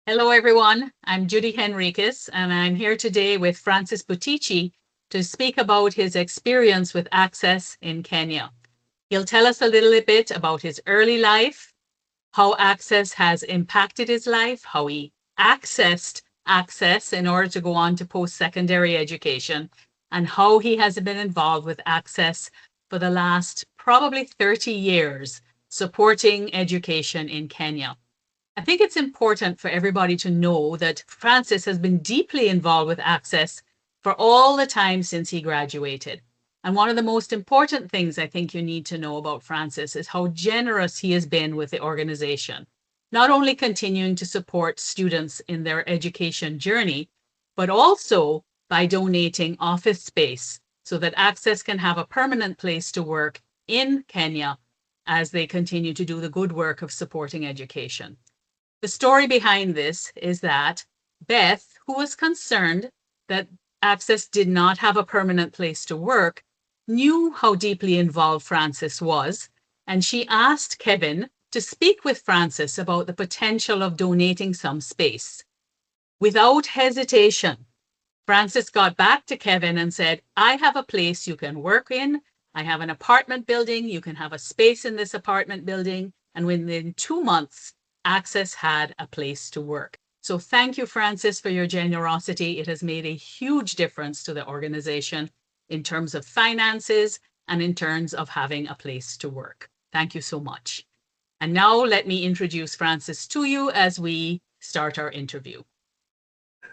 Hello, everyone. I'm Judy Henriquez, and I'm here today with Francis Butichi to speak about his experience with ACCES in Kenya. He'll tell us a little bit about his early life, how ACCES has impacted his life, how he accessed ACCES in order to go on to post-secondary education, and how he has been involved with ACCES for the last probably 30 years, supporting education in Kenya. I think it's important for everybody to know that Francis has been deeply involved with ACCES for all the time since he graduated. And one of the most important things I think you need to know about Francis is how generous he has been with the organization, not only continuing to support students in their education journey, but also by donating office space so that ACCES can have a permanent place to work in Kenya as they continue to do the good work of supporting education. The story behind this is that Beth, who was concerned that ACCES did not have a permanent place to work, knew how deeply involved Francis was, and she asked Kevin to speak with Francis about the potential of donating some space. Without hesitation, Francis got back to Kevin and said, I have a place you can work in. I have an apartment building. You can have a space in this apartment building. And within 2 months, ACCES had a place to work. So thank you, Francis, for your generosity. It has made a huge difference to the organization in terms of finances and in terms of having a place to work. Thank you so much. And now let me introduce Francis to you as we start our interview.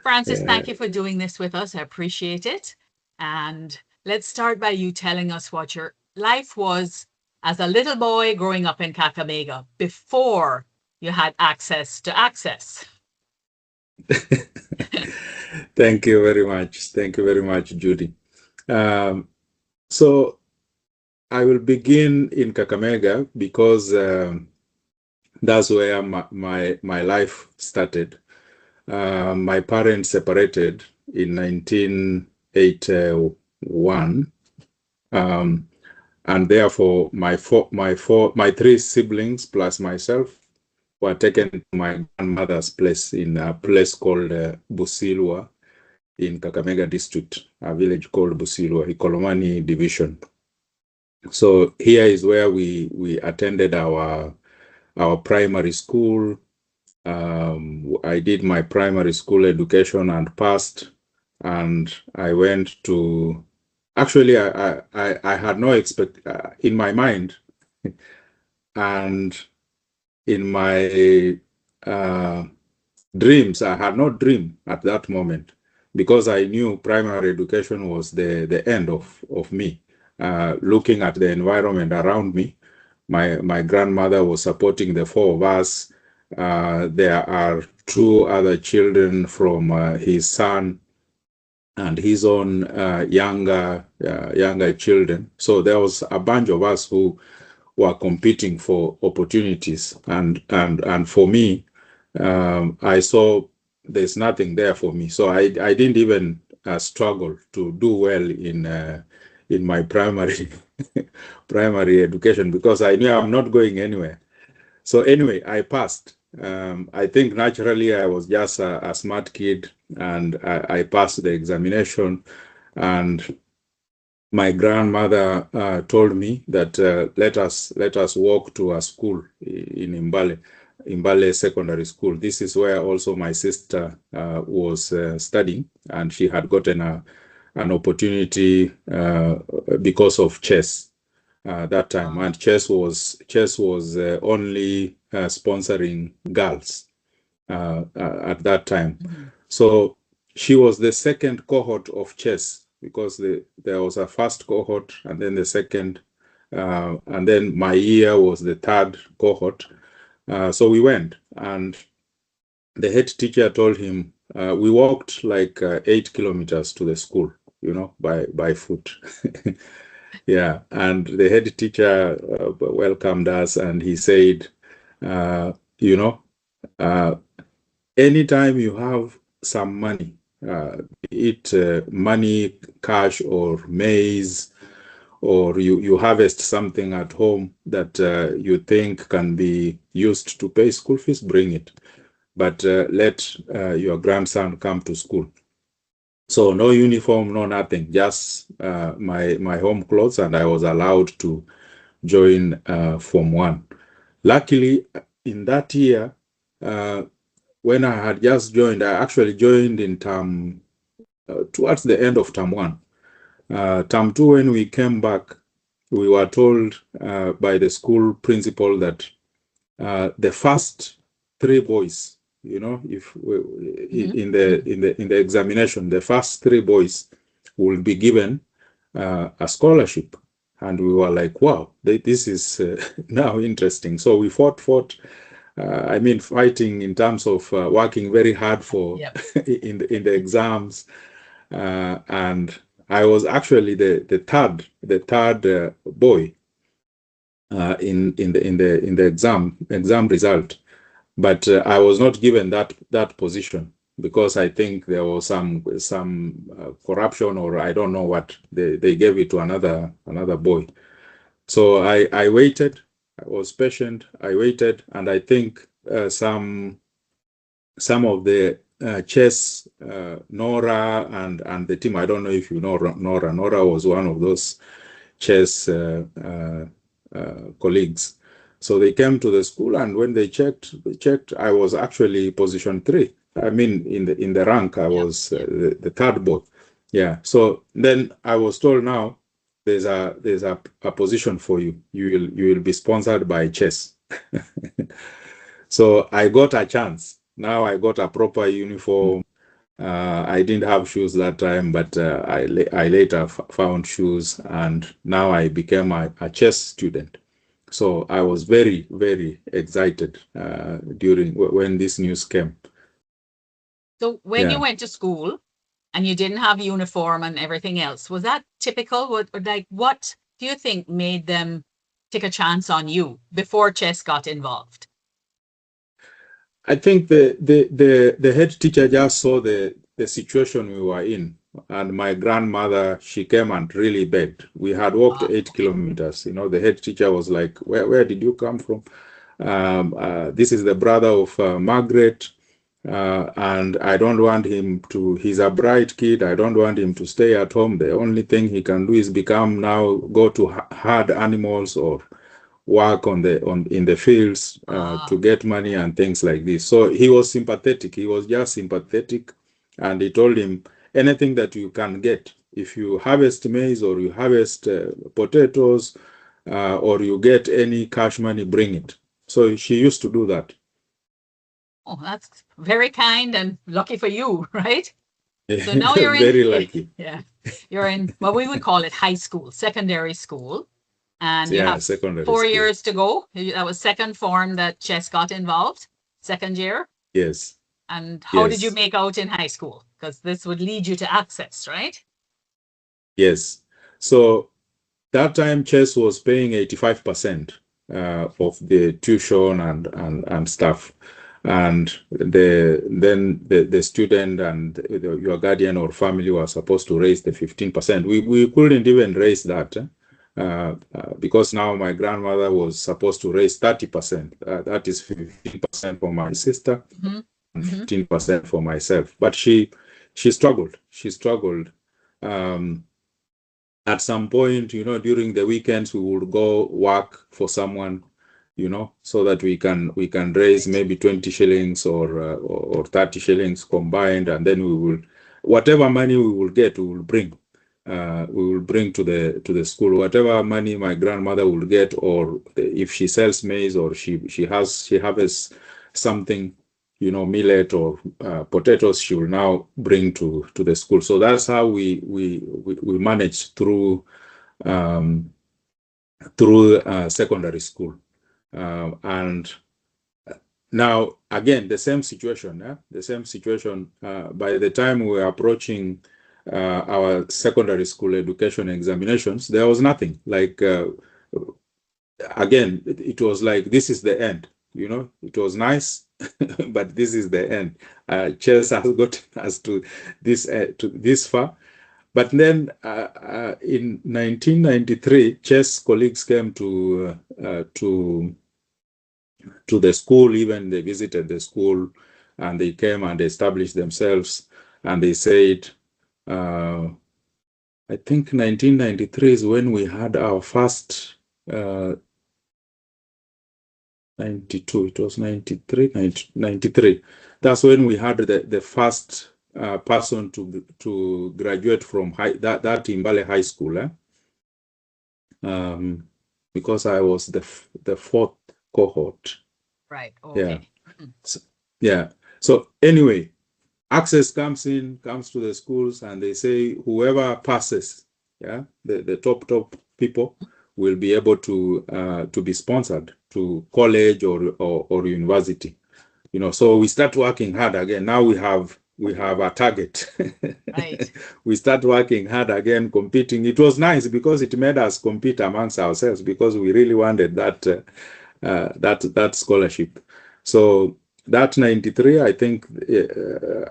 Francis, thank you for doing this with us. I appreciate it. And let's start by you telling us what your life was as a little boy growing up in Kakamega before you had access to ACCES. Thank you very much. Thank you very much, Judy. So I will begin in Kakamega because that's where my life started. My parents separated in 1981, and therefore my three siblings plus myself were taken to my grandmother's place in a place called Busilwa in Kakamega district, a village called Busilwa, Ikolomani division. So here is where we attended our primary school. I did my primary school education and passed, and I went to, actually I had no in my mind and in my dreams, I had no dream at that moment, because I knew primary education was the end of me. Looking at the environment around me, my grandmother was supporting the four of us. There are two other children from his son and his own younger children. So there was a bunch of us who were competing for opportunities, and for me, I saw there's nothing there for me. So I didn't even struggle to do well in my primary education, because I knew I'm not going anywhere. So anyway, I passed. I think naturally I was just a smart kid, and I passed the examination. And my grandmother told me that let us walk to a school in Imbale Secondary School. This is where also my sister was studying, and she had gotten an opportunity because of chess that time. And chess was only sponsoring girls at that time. So she was the second cohort of chess, because there was a first cohort and then the second, and then my year was the third cohort. So we went, and the head teacher told him, we walked like 8 kilometers to the school, by foot. Yeah, and the head teacher welcomed us, and he said, anytime you have some money, be it money, cash, or maize, or you harvest something at home that you think can be used to pay school fees, bring it. but let your grandson come to school. So no uniform, no nothing, just my home clothes, and I was allowed to join Form 1. Luckily, in that year, when I had just joined, I actually joined in term towards the end of term 1. Term 2, when we came back, we were told by the school principal that the first 3 boys, if in the examination, the first 3 boys will be given a scholarship. And we were like, wow, this is now interesting. So we fought. Fighting in terms of working very hard for in the exams, and I was actually the third boy in the exam result, but I was not given that position because I think there was some corruption, or I don't know what. They gave it to another boy. So I waited. I was patient. I waited, and I think some of the chess, Nora and the team. I don't know if you know Nora. Nora was one of those chess colleagues. So they came to the school, and when they checked, I was actually position 3. I mean, in the rank, I was the third boy. Yeah. So then I was told, now there's a position for you. You will be sponsored by chess. So I got a chance. Now I got a proper uniform. I didn't have shoes that time, but I later found shoes, and now I became a chess student. So I was very, very excited when this news came. So when you went to school and you didn't have uniform and everything else, was that typical? What do you think made them take a chance on you before chess got involved? I think the head teacher just saw the situation we were in, and my grandmother, she came and really begged. We had walked 8 kilometers. The head teacher was like, "Where did you come from? This is the brother of Margaret, and I don't want him to. He's a bright kid. I don't want him to stay at home. The only thing he can do is go to herd animals or work in the fields to get money and things like this." So he was sympathetic. He was just sympathetic, and he told him, anything that you can get, if you harvest maize or you harvest potatoes or you get any cash money, bring it. So she used to do that. Oh, that's very kind and lucky for you, right? So now you're very lucky. Yeah, you're in what we would call it high school, secondary school. And you have 4 years to go. That was second form that chess got involved, second year. Yes. And how did you make out in high school? Because this would lead you to ACCES, right? Yes. So that time chess was paying 85% of the tuition and stuff. And the student and your guardian or family were supposed to raise the 15%. We couldn't even raise that. Because now my grandmother was supposed to raise 30%. That is 15% for my sister and 15% for myself. But she struggled. She struggled. At some point, during the weekends, we would go work for someone, so that we can raise maybe 20 shillings or 30 shillings combined, and then whatever money we will get, we will bring. We will bring to the school whatever money my grandmother will get, or if she sells maize or she harvests something, millet or potatoes, she will now bring to the school. So that's how we managed through secondary school. And now again the same situation. By the time we were approaching our secondary school education examinations, there was nothing. Again, it was like, this is the end. It was nice, but this is the end. Chess has got us to this far. But then in 1993, chess colleagues came to the school. Even they visited the school. and they came and established themselves, and they said, I think 1993 is when we had our first, 92, it was 93, 93. That's when we had the first person to graduate from that Imbale High School. Because I was the fourth cohort. Right. Okay. Yeah. So anyway, ACCES comes to the schools, and they say whoever passes, the top people will be able to be sponsored to college or university. So we start working hard again. Now we have a target. Right. We start working hard again, competing. It was nice because it made us compete amongst ourselves, because we really wanted that scholarship. So that 93, I think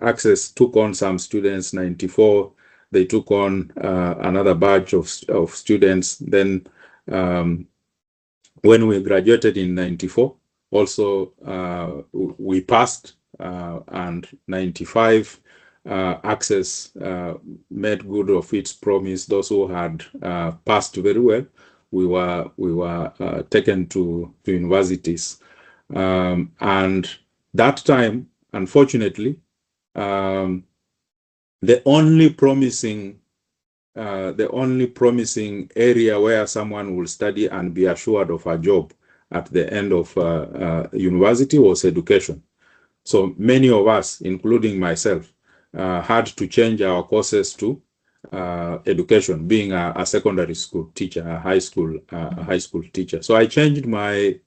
ACCES took on some students. 94, they took on another batch of students. Then when we graduated in 94, also we passed, and 95, ACCES made good of its promise. Those who had passed very well, we were taken to universities, and that time, unfortunately, the only promising area where someone will study and be assured of a job at the end of university was education. So many of us, including myself, had to change our courses to education, being a secondary school teacher, a high school teacher. So I changed my,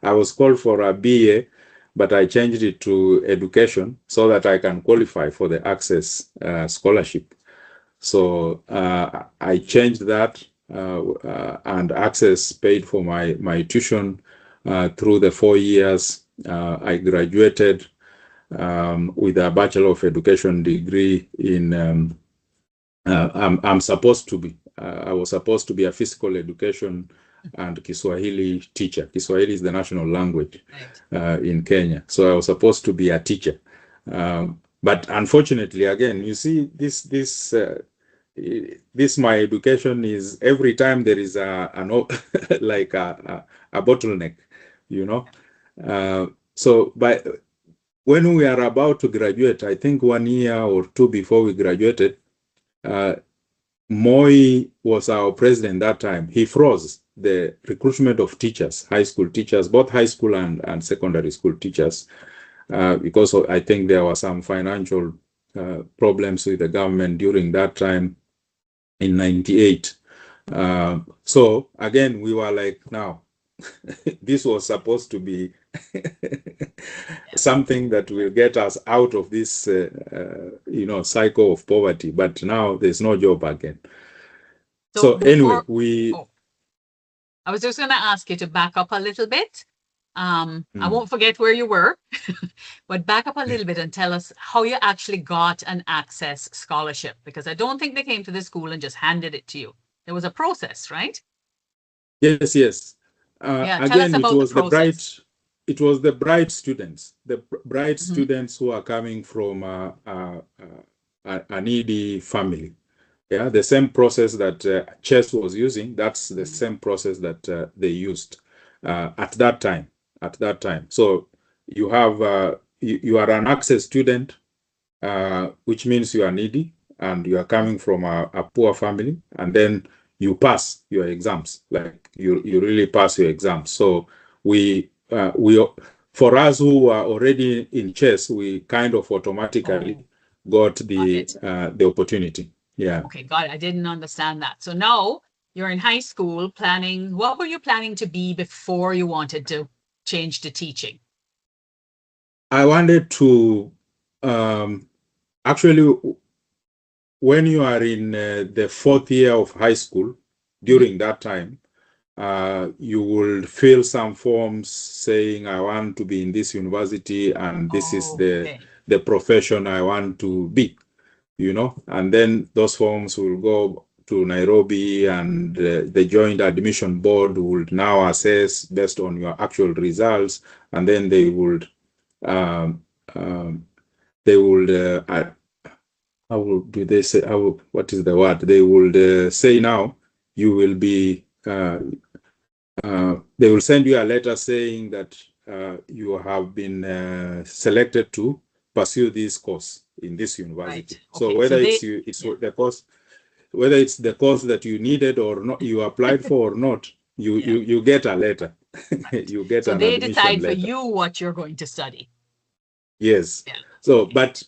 I was called for a BA, but I changed it to education so that I can qualify for the ACCES scholarship. So I changed that, and ACCES paid for my tuition through the 4 years. I graduated with a Bachelor of Education degree in. I'm supposed to be. I was supposed to be a physical education and Kiswahili teacher. Kiswahili is the national language in Kenya, so I was supposed to be a teacher. But unfortunately, again, you see, this my education is, every time there is like a bottleneck, so when we are about to graduate, I think 1 year or 2 before we graduated, Moi was our president that time. He froze the recruitment of teachers, high school teachers, both high school and secondary school teachers, because I think there were some financial problems with the government during that time in 98. So again, we were like, now, this was supposed to be something that will get us out of this, cycle of poverty. But now there's no job again. So anyway, I was just going to ask you to back up a little bit. I won't forget where you were, but back up a little bit and tell us how you actually got an ACCES scholarship, because I don't think they came to the school and just handed it to you. There was a process, right? Yes. Again, it was the bright students, students who are coming from a needy family. Yeah, the same process that CHES was using, that's the same process that they used at that time. So you have you are an ACCES student, which means you are needy and you are coming from a poor family, and then you pass your exams, like you really pass your exams. So we for us who are already in CHES, we kind of automatically got the opportunity. Yeah. Okay, got it. I didn't understand that. So now you're in high school planning. What were you planning to be before you wanted to change to teaching? I wanted to actually, when you are in the 4th year of high school, during that time, you will fill some forms saying, I want to be in this university and this is the profession I want to be, and then those forms will go to Nairobi, and the Joint Admission Board will now assess based on your actual results, and then they would they would how do they say, what is the word? They would say now you will be, they will send you a letter saying that you have been selected to pursue this course in this university. Right. So Okay. whether So it's the course, whether it's the course that you needed or not, you applied for or not, you get a letter. right. You get So an they admission decide for letter. you what you're going to study. Yes. Yeah. So, Okay. but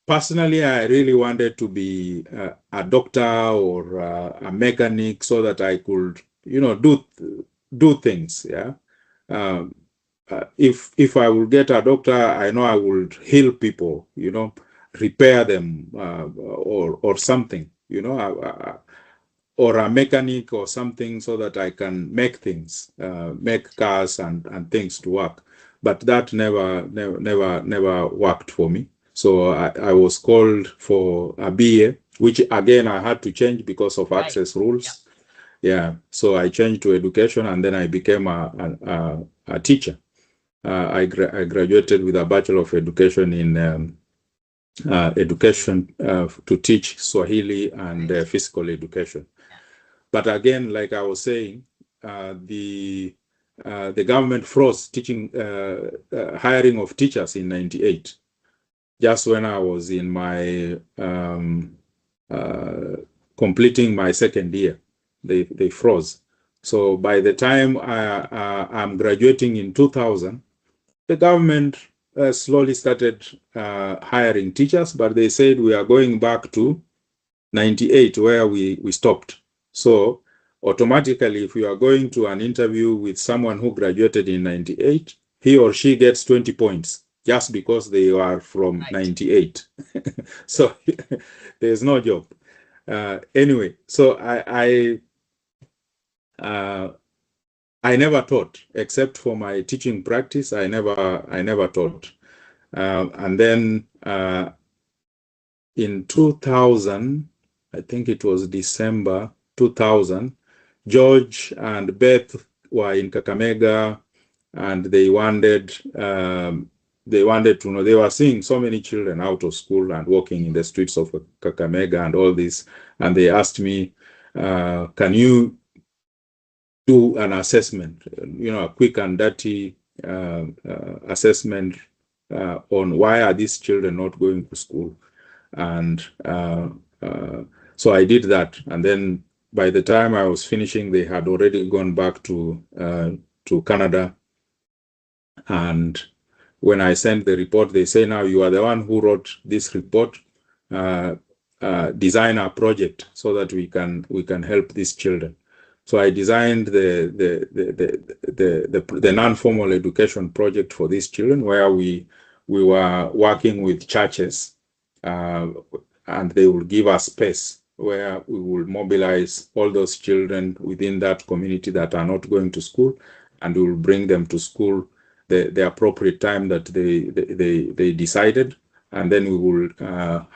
personally, I really wanted to be a doctor or a mechanic so that I could, do things. Yeah. Um, if I would get a doctor, I know I would heal people. Repair them or something. Or a mechanic or something so that I can make things, make cars and things to work. But that never worked for me. So I was called for a BA, which again I had to change because of Right. access Yeah. rules. Yeah, so I changed to education and then I became a teacher. I graduated with a Bachelor of Education in education to teach Swahili and Right. physical education. Yeah. But again, like I was saying, the government froze teaching hiring of teachers in '98, just when I was in my uh, completing my second year. They froze. So by the time I'm graduating in 2000, the government slowly started hiring teachers, but they said we are going back to '98 where we stopped. So automatically, if you are going to an interview with someone who graduated in '98, he or she gets 20 points just because they are from Right. '98. So there's no job. Anyway, so uh, I never taught except for my teaching practice. I never taught. And then in 2000, I think it was December 2000, George and Beth were in Kakamega, and they wanted to know. They were seeing so many children out of school and walking in the streets of Kakamega and all this, and they asked me, "Can you do an assessment? A quick and dirty assessment on why are these children not going to school?" And so I did that, and then by the time I was finishing, they had already gone back to Canada. And when I sent the report, they say, "Now you are the one who wrote this report. Design a project so that we can help these children." So I designed the non-formal education project for these children, where we were working with churches, and they will give us space where we will mobilize all those children within that community that are not going to school, and we will bring them to school the appropriate time that they decided, and then we will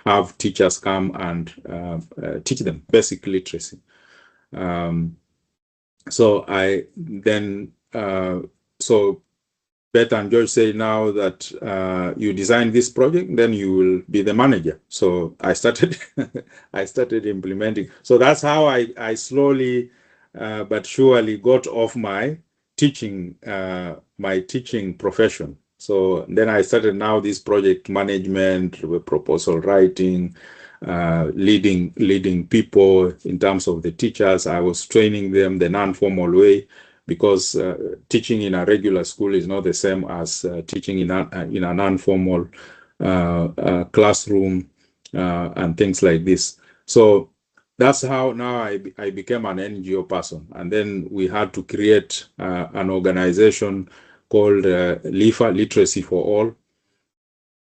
have teachers come and teach them basic literacy. So I then so Beth and George say, "Now that you designed this project, then you will be the manager." So I started I started implementing. So that's how I slowly but surely got off my teaching profession. So then I started now this project management, proposal writing, leading people in terms of the teachers. I was training them the non-formal way, because teaching in a regular school is not the same as teaching in a non-formal classroom and things like this. So that's how now I became an NGO person. And then we had to create an organization called LIFA, Literacy for All,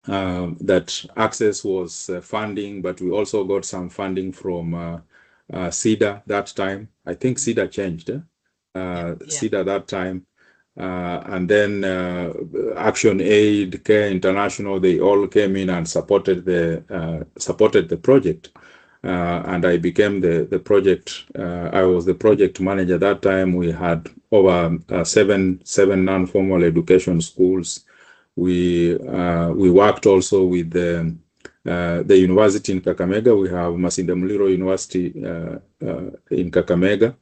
that Access was funding, but we also got some funding from CEDA that time. I think CEDA changed. CEDA that time. And then Action Aid, Care International, they all came in and supported the project. And I became the project. I was the project manager that time. We had over seven non-formal education schools. We worked also with the university in Kakamega. We have Masinde Muliro University in Kakamega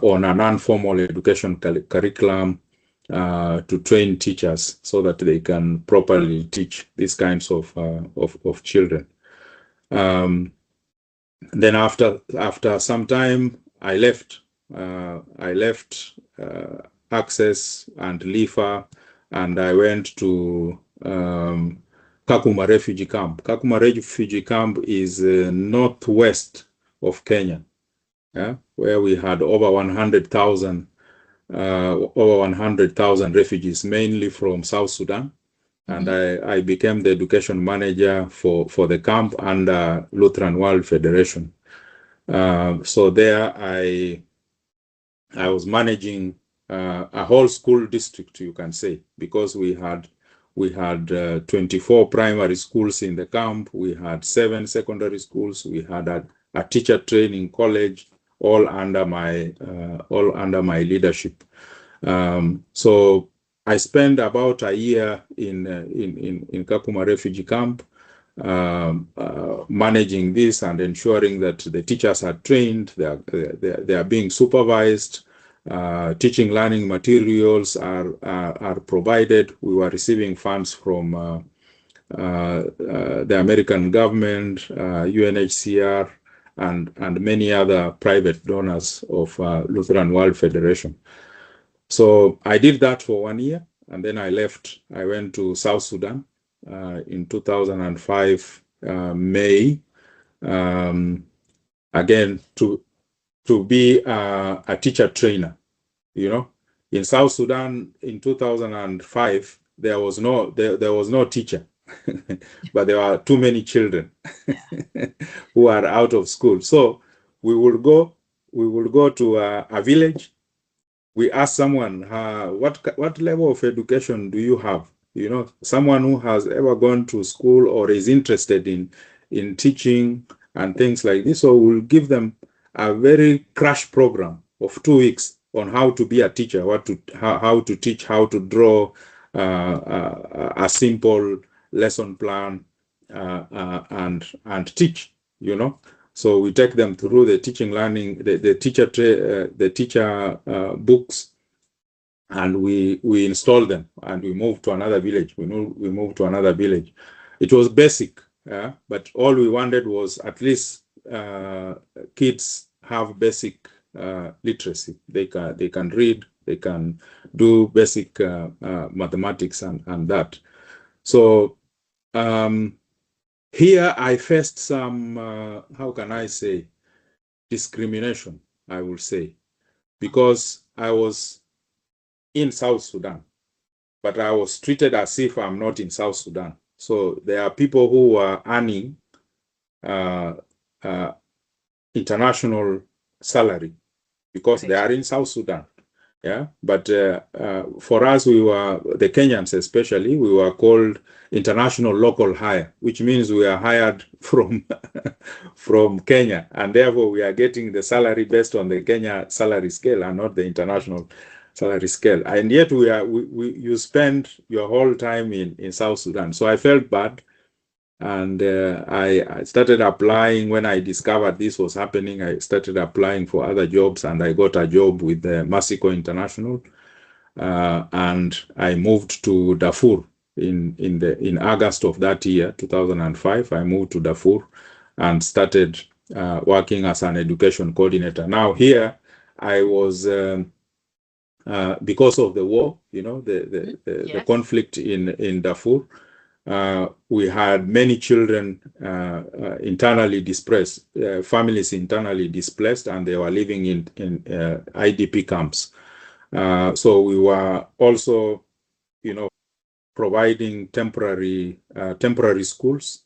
on a non-formal education curriculum to train teachers so that they can properly teach these kinds of children. Then after some time, I left. ACCES and LIFA, and I went to Kakuma refugee camp. Kakuma refugee camp is northwest of Kenya, where we had over 100,000 refugees, mainly from South Sudan. And I became the education manager for the camp under Lutheran World Federation. So there I was managing a whole school district, you can say, because we had 24 primary schools in the camp. We had 7 secondary schools. We had a teacher training college, all under my leadership. So I spent about a year in Kakuma refugee camp, managing this and ensuring that the teachers are trained, they are being supervised, teaching learning materials are provided. We were receiving funds from the American government, UNHCR, and many other private donors of Lutheran World Federation. So I did that for 1 year, and then I left. I went to South Sudan in 2005 May, again to be a teacher trainer. In South Sudan in 2005 there was no teacher, but there were too many children who are out of school. So we will go to a village. We ask someone, what level of education do you have? Someone who has ever gone to school or is interested in teaching and things like this. So we'll give them a very crash program of 2 weeks on how to be a teacher, how to teach, how to draw a simple lesson plan and teach. So we take them through the teaching learning, the teacher books, and we install them, and we move to another village. We move to another village. It was basic, but all we wanted was at least kids have basic literacy. They can read, they can do basic mathematics and that. So here I faced some, how can I say, discrimination, I will say, because I was in South Sudan, but I was treated as if I'm not in South Sudan. So there are people who are earning international salary because they are in South Sudan. But for us, the Kenyans especially, we were called international local hire, which means we are hired from Kenya, and therefore we are getting the salary based on the Kenya salary scale and not the international salary scale. And yet you spend your whole time in South Sudan. So I felt bad, and I started applying. When I discovered this was happening, I started applying for other jobs, and I got a job with Mexico International, and I moved to Darfur in August of that year, 2005. I moved to Darfur and started working as an education coordinator. Now here I was because of the war, the conflict in Darfur. We had many children internally displaced, families internally displaced, and they were living in IDP camps. So we were also, providing temporary schools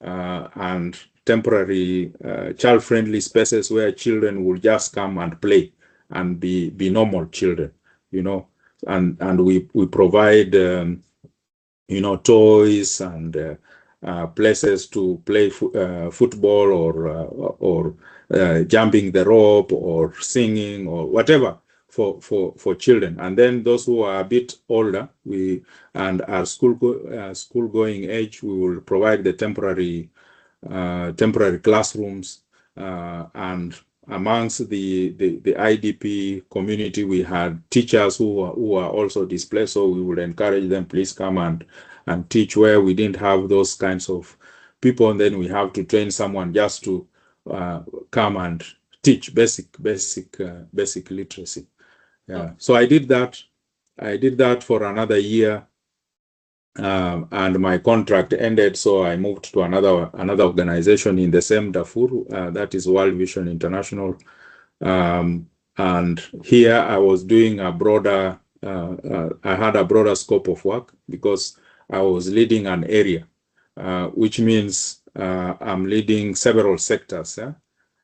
and temporary child-friendly spaces where children will just come and play and be normal children, and we provide toys and places to play football or jumping the rope or singing or whatever for children. And then those who are a bit older, and are school going age, we will provide the temporary classrooms, and amongst the IDP community, we had teachers who are also displaced. So we would encourage them, please come and teach where we didn't have those kinds of people. And then we have to train someone just to come and teach basic literacy. Yeah. So I did that for another year. And my contract ended, so I moved to another organization in the same Darfur, that is World Vision International. And here I was doing I had a broader scope of work because I was leading an area, which means I'm leading several sectors. Yeah?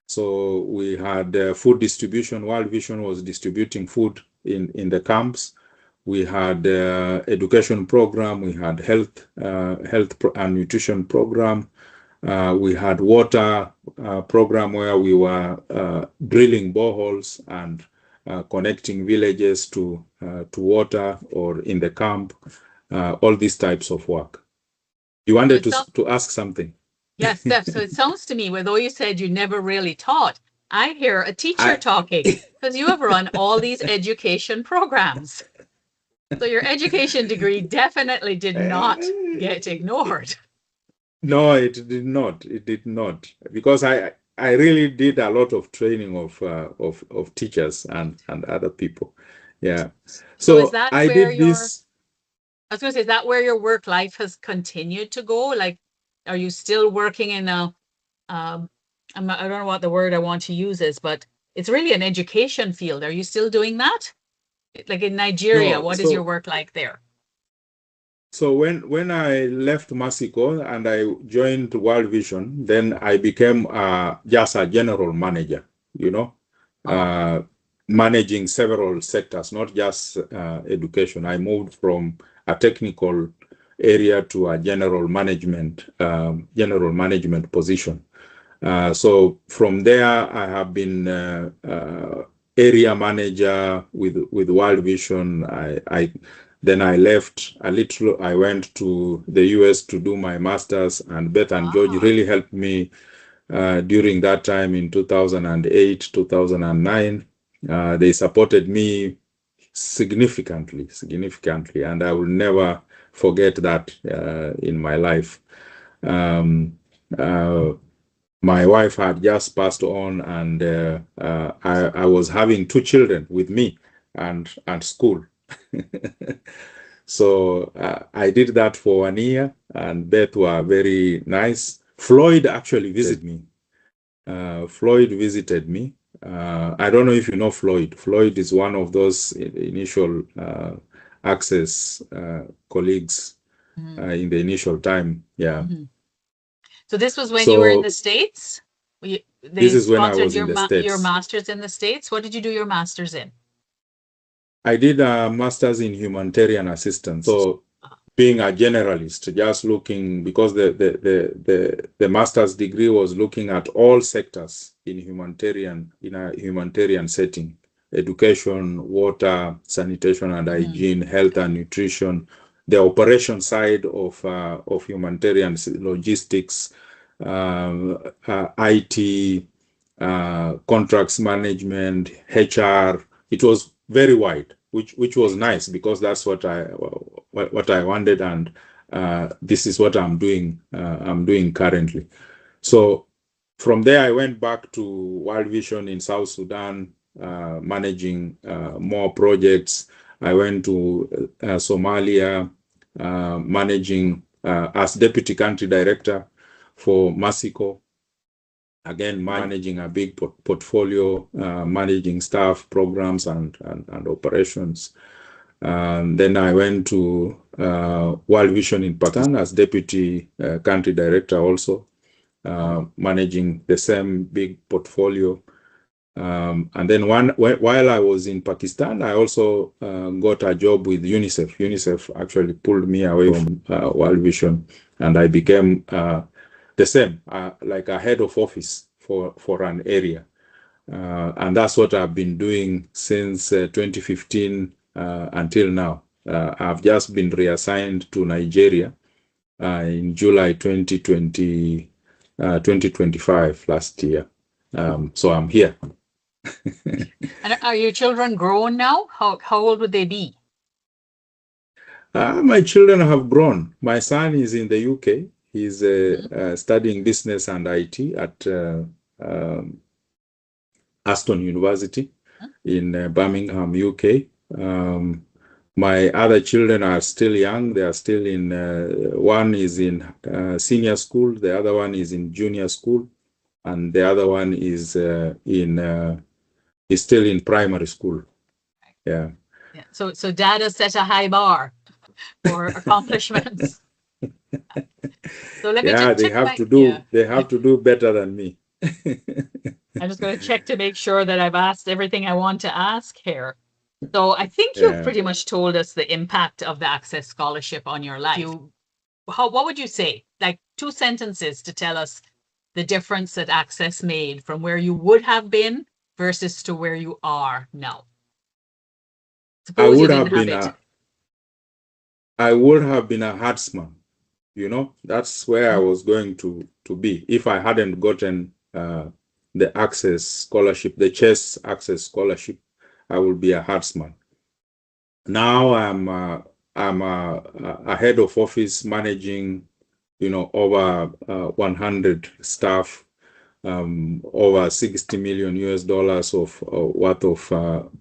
So we had food distribution. World Vision was distributing food in the camps. We had education program. We had health and nutrition program. We had water program where we were drilling boreholes and connecting villages to water or in the camp. All these types of work. You wanted to ask something? Yes, Steph. So it sounds to me, although you said you never really taught, I hear a teacher talking, because you have run all these education programs. So your education degree definitely did not get ignored. No, it did not. It did not, because I really did a lot of training of teachers and other people. Yeah. So is that I did this. I was going to say, is that where your work life has continued to go? Like, are you still working in a, I don't know what the word I want to use is, but it's really an education field. Are you still doing that? Like in Nigeria, what is your work like there? So when I left Mexico and I joined World Vision, then I became just a general manager, managing several sectors, not just education. I moved from a technical area to a general management position. So from there, I have been area manager with World Vision. Then I left a little. I went to the US to do my master's, and Beth and George really helped me during that time in 2008, 2009. They supported me significantly, and I will never forget that in my life. My wife had just passed on, and I was having 2 children with me and school. So I did that for 1 year, and Beth were very nice. Floyd actually visited me. Floyd visited me. I don't know if you know Floyd. Floyd is one of those initial ACCES colleagues in the initial time. Yeah. Mm-hmm. So this was when you were in the States? This is when I was in the States. Your master's in the States? What did you do your master's in? I did a master's in humanitarian assistance. So being a generalist, just looking, because the master's degree was looking at all sectors in a humanitarian setting: education, water, sanitation and hygiene, health and nutrition, the operation side of humanitarian logistics, IT, contracts management, HR. It was very wide, which was nice, because that's what I wanted, and this is what I'm doing currently. So from there, I went back to World Vision in South Sudan, managing more projects. I went to Somalia, managing as deputy country director for Mexico. Again, managing a big portfolio, managing staff, programs, and operations. Then I went to World Vision in Pakistan as deputy country director, also managing the same big portfolio. And then while I was in Pakistan, I also got a job with UNICEF. UNICEF actually pulled me away from World Vision, and I became the same, like a head of office for an area. And that's what I've been doing since 2015 until now. I've just been reassigned to Nigeria in July 2025 last year. So I'm here. And are your children grown now? How old would they be? My children have grown. My son is in the UK. He's studying business and IT at Aston University in Birmingham, UK. My other children are still young. They are still in, one is in senior school, the other one is in junior school, and the other one is still in primary school. Yeah. Yeah. So dad has set a high bar for accomplishments. So let me Yeah, just they check have to do they have to do better than me. I'm just going to check to make sure that I've asked everything I want to ask here. So I think you've Yeah. pretty much told us the impact of the ACCES Scholarship on your life. What would you say? Like 2 sentences to tell us the difference that ACCES made from where you would have been versus to where you are now. I Suppose you would didn't have been have it. I would have been a herdsman. You know, that's where I was going to be if I hadn't gotten the ACCES scholarship, the chess ACCES scholarship. I would be a herdsman. Now I'm a head of office managing, you know, over 100 staff, over 60 million US dollars of worth of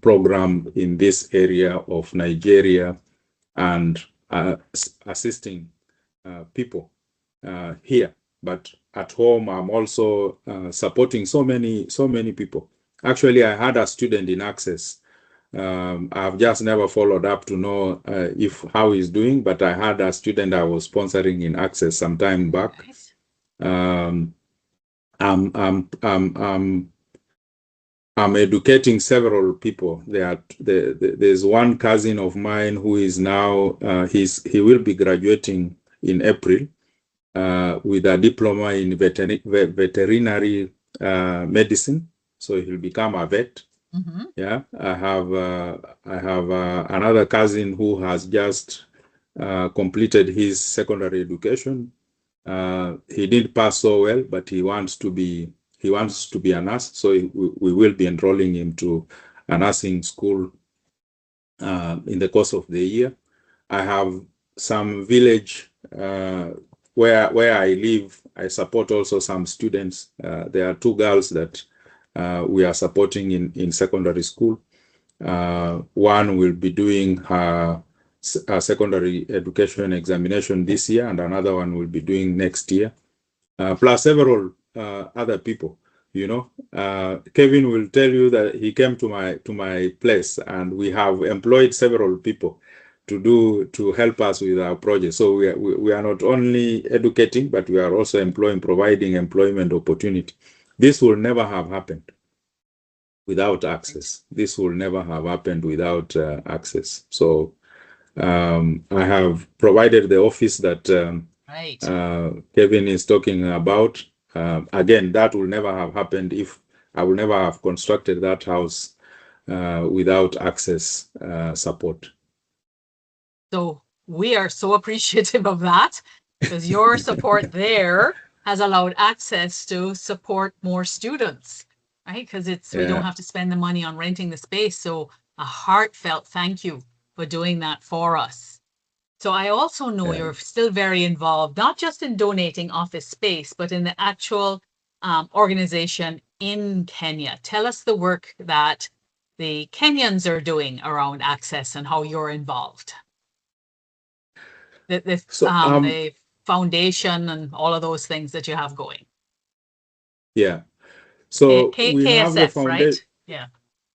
program in this area of Nigeria, and assisting people here. But at home, I'm also supporting so many people. Actually, I had a student in ACCES. I've just never followed up to know how he's doing, but I had a student I was sponsoring in ACCES some time back. Nice. I'm educating several people. There's one cousin of mine who is now he will be graduating in April with a diploma in veterinary medicine, so he'll become a vet. Mm-hmm. Yeah, I have another cousin who has just completed his secondary education. He didn't pass so well, but he wants to be a nurse, so we will be enrolling him to a nursing school in the course of the year. I have some village where I live. I support also some students. There are 2 girls that we are supporting in secondary school. One will be doing her secondary education examination this year, and another one will be doing next year, plus several other people. You know, Kevin will tell you that he came to my place, and we have employed several people to help us with our project. So we are not only educating, but we are also providing employment opportunity. This will never have happened without ACCES. This will never have happened without ACCES. So I have provided the office that Kevin is talking about. Again, that will never have happened if I will never have constructed that house without ACCES support. So we are so appreciative of that, because your support there has allowed ACCES to support more students, right? Because we don't have to spend the money on renting the space. So a heartfelt thank you for doing that for us. So I also know you're still very involved, not just in donating office space, but in the actual organization in Kenya. Tell us the work that the Kenyans are doing around ACCES and how you're involved. The foundation and all of those things that you have going. Yeah. So we have the KSF, right? Yeah.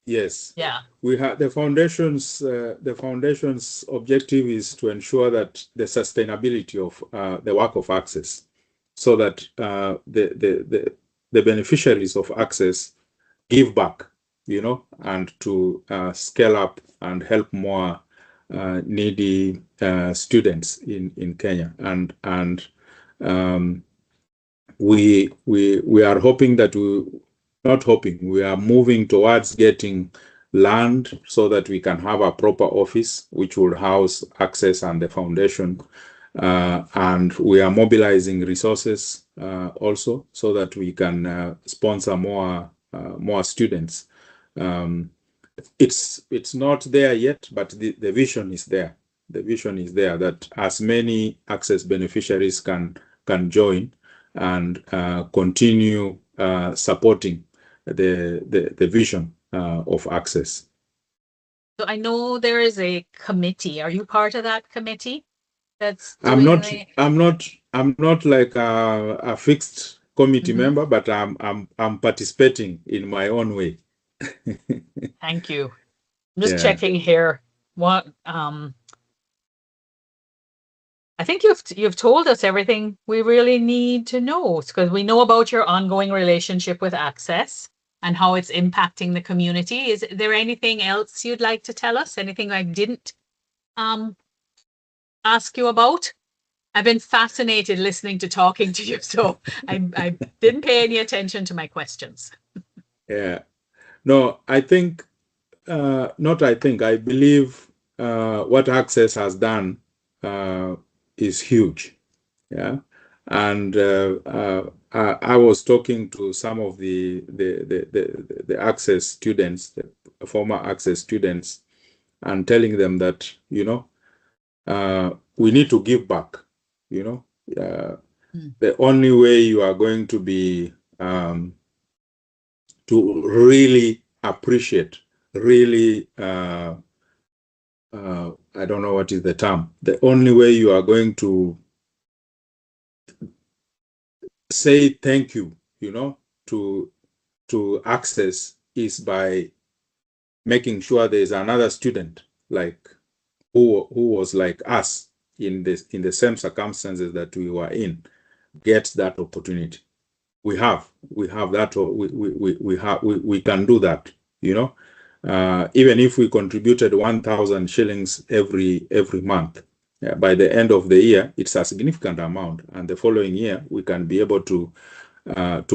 Yes. Yeah. We have the foundation's. The foundation's objective is to ensure that the sustainability of the work of ACCES, so that the beneficiaries of ACCES give back, you know, and to scale up and help more needy students in Kenya, and we are hoping that not hoping, we are moving towards getting land so that we can have a proper office which will house ACCES and the foundation. And we are mobilizing resources also so that we can sponsor more students. It's not there yet, but the vision is there. The vision is there that as many ACCES beneficiaries can join and continue supporting the vision of ACCES. So I know there is a committee. Are you part of that committee? That's I'm doing not like a fixed committee member, but I'm participating in my own way. Thank you. I'm just Yeah. checking here. What I think you've told us everything we really need to know, because we know about your ongoing relationship with ACCES and how it's impacting the community. Is there anything else you'd like to tell us? Anything I didn't ask you about? I've been fascinated listening to talking to you, so I didn't pay any attention to my questions. Yeah. No, I think not. I believe what ACCES has done is huge. Yeah. And I was talking to some of the ACCES students, the former ACCES students, and telling them that, we need to give back. The only way you are going to be to really appreciate, really I don't know what is the term. The only way you are going to say thank you, to ACCES is by making sure there is another student like who was like us in the same circumstances that we were in, gets that opportunity. We have that. We can do that. Even if we contributed 1,000 shillings every month, by the end of the year, it's a significant amount, and the following year we can be able to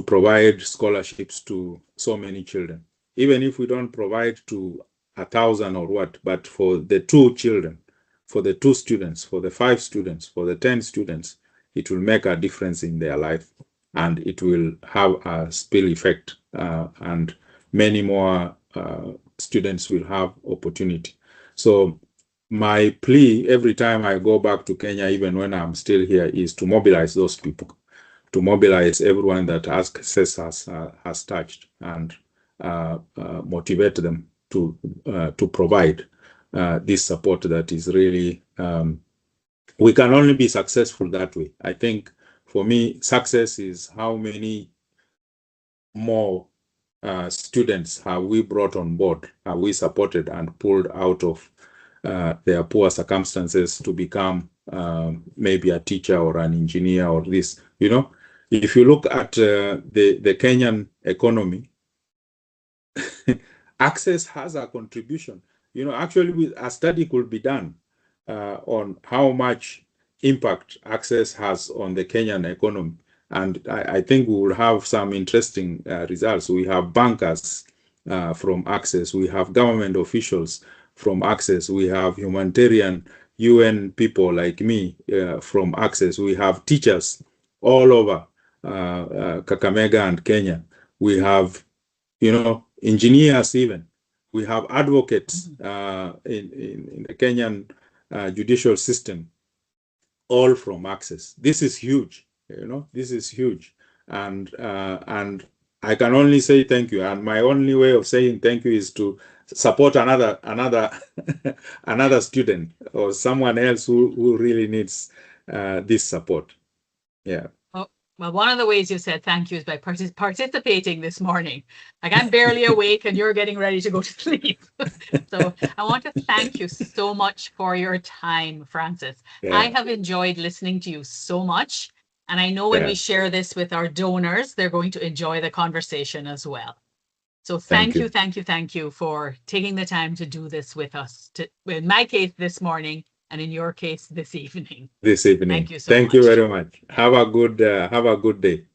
provide scholarships to so many children. Even if we don't provide to 1,000 or what, but for the 2 children, for the 2 students, for the 5 students, for the 10 students, it will make a difference in their life, and it will have a spill effect, and many more students will have opportunity. So my plea every time I go back to Kenya, even when I'm still here, is to mobilize those people, to mobilize everyone that ACCES has touched, and motivate them to provide this support that is really, we can only be successful that way. I think for me, success is how many more students have we brought on board, have we supported and pulled out of their poor circumstances to become maybe a teacher or an engineer or this. If you look at the Kenyan economy, ACCES has a contribution. Actually, a study could be done on how much impact ACCES has on the Kenyan economy. And I think we will have some interesting results. We have bankers from ACCES. We have government officials from ACCES. We have humanitarian UN people like me from ACCES. We have teachers all over Kakamega and Kenya. We have, engineers even. We have advocates in the Kenyan judicial system, all from ACCES. This is huge. This is huge, and I can only say thank you. And my only way of saying thank you is to support another another student or someone else who really needs this support. Yeah. Well, one of the ways you said thank you is by participating this morning. Like, I'm barely awake and you're getting ready to go to sleep. So I want to thank you so much for your time, Francis. Yeah. I have enjoyed listening to you so much. And I know when we share this with our donors, they're going to enjoy the conversation as well. So thank you for taking the time to do this with us. In my case, this morning, and in your case, this evening. This evening. Thank you so much. Thank you very much. Have a good day.